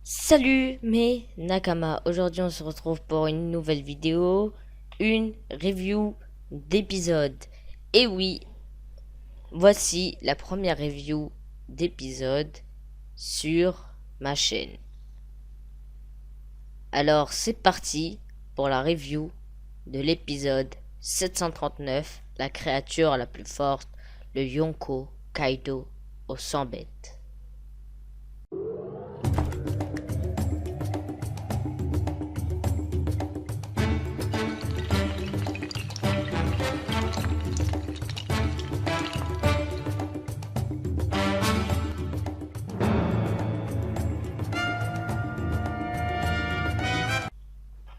Salut mes Nakama, aujourd'hui on se retrouve pour une nouvelle vidéo, une review d'épisode. Et oui, voici la première review d'épisode sur ma chaîne. Alors c'est parti pour la review de l'épisode 739, la créature la plus forte, le Yonko Kaido aux 100 bêtes.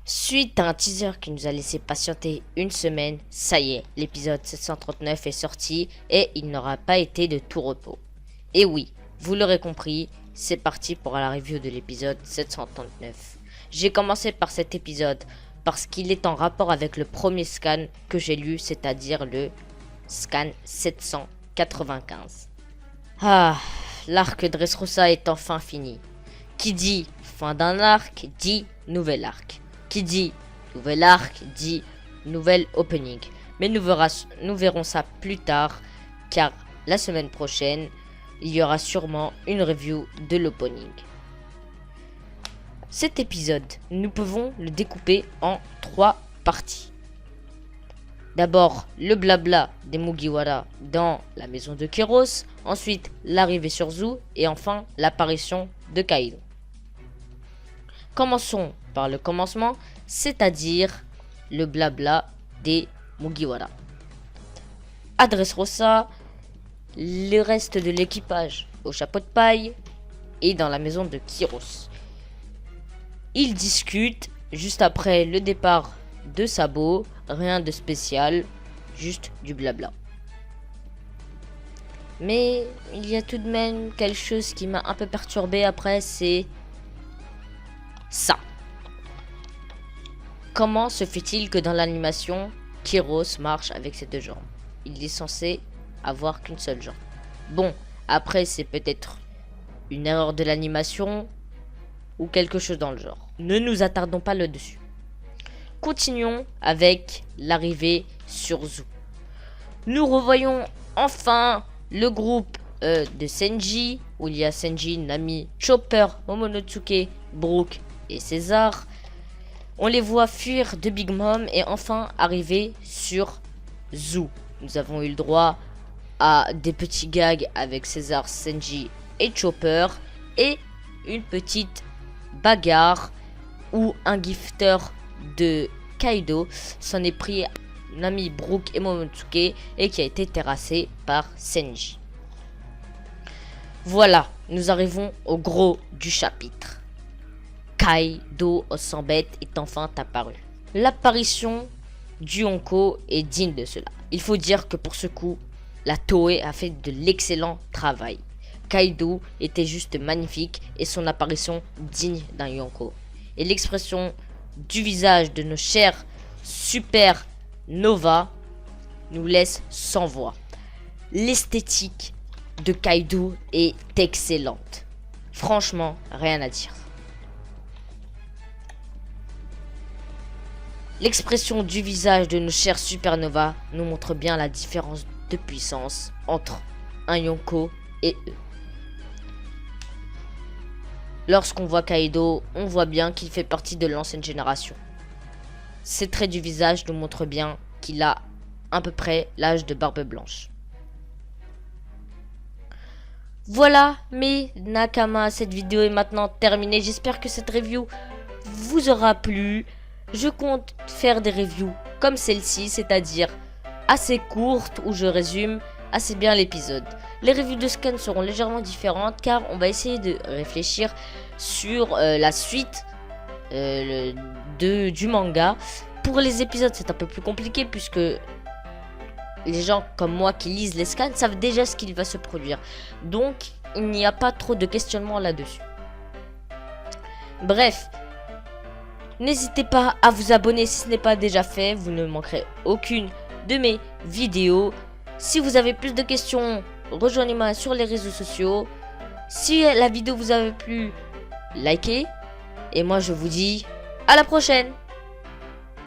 Suite à un teaser qui nous a laissé patienter une semaine, ça y est, l'épisode 739 est sorti et il n'aura pas été de tout repos. Et oui, vous l'aurez compris, c'est parti pour la review de l'épisode 739. J'ai commencé par cet épisode parce qu'il est en rapport avec le premier scan que j'ai lu, c'est-à-dire le scan 795. Ah, l'arc Dressrosa est enfin fini. Qui dit fin d'un arc dit nouvel arc. Qui dit nouvel arc dit nouvel opening. Mais nous verrons ça plus tard, car la semaine prochaine, il y aura sûrement une review de l'opening. Cet épisode, nous pouvons le découper en 3 parties. D'abord, le blabla des Mugiwara dans la maison de Kéros, ensuite l'arrivée sur Zou, et enfin l'apparition de Kaido. Commençons par le commencement, c'est-à-dire le blabla des Mugiwara. À Dressrosa, le reste de l'équipage au chapeau de paille et dans la maison de Kéros. Ils discutent juste après le départ de Sabo, rien de spécial, juste du blabla. Mais il y a tout de même quelque chose qui m'a un peu perturbé après, c'est ça. Comment se fait-il que dans l'animation, Kéros marche avec ses 2 jambes? Il est censé avoir qu'une seule jambe. Bon, après c'est peut-être une erreur de l'animation ou quelque chose dans le genre. Ne nous attardons pas là-dessus. Continuons avec l'arrivée sur Zou. Nous revoyons enfin le groupe de Senji, où il y a Senji, Nami, Chopper, Momonosuke, Brook et César. On les voit fuir de Big Mom et enfin arriver sur Zou. Nous avons eu le droit à des petits gags avec César, Senji et Chopper et une petite bagarre où un gifter de Kaido s'en est pris Nami, Brook et Momonosuke et qui a été terrassé par Senji. Voilà, nous arrivons au gros du chapitre. Kaido aux 100 bêtes est enfin apparu. L'apparition du Yonko est digne de cela. Il faut dire que pour ce coup, la Toei a fait de l'excellent travail. Kaido était juste magnifique et son apparition digne d'un Yonko. Et l'expression du visage de nos chers Super Nova nous laisse sans voix. L'esthétique de Kaido est excellente. Franchement, rien à dire. L'expression du visage de nos chers Supernova nous montre bien la différence de puissance entre un Yonko et eux. Lorsqu'on voit Kaido, on voit bien qu'il fait partie de l'ancienne génération. Ses traits du visage nous montrent bien qu'il a à peu près l'âge de Barbe Blanche. Voilà mes Nakama, cette vidéo est maintenant terminée. J'espère que cette review vous aura plu. Je compte faire des reviews comme celle-ci, c'est-à-dire assez courtes où je résume assez bien l'épisode. Les reviews de scan seront légèrement différentes car on va essayer de réfléchir sur la suite du manga. Pour les épisodes, c'est un peu plus compliqué puisque les gens comme moi qui lisent les scans savent déjà ce qu'il va se produire. Donc, il n'y a pas trop de questionnement là-dessus. Bref. N'hésitez pas à vous abonner si ce n'est pas déjà fait, vous ne manquerez aucune de mes vidéos. Si vous avez plus de questions, rejoignez-moi sur les réseaux sociaux. Si la vidéo vous a plu, likez. Et moi je vous dis à la prochaine.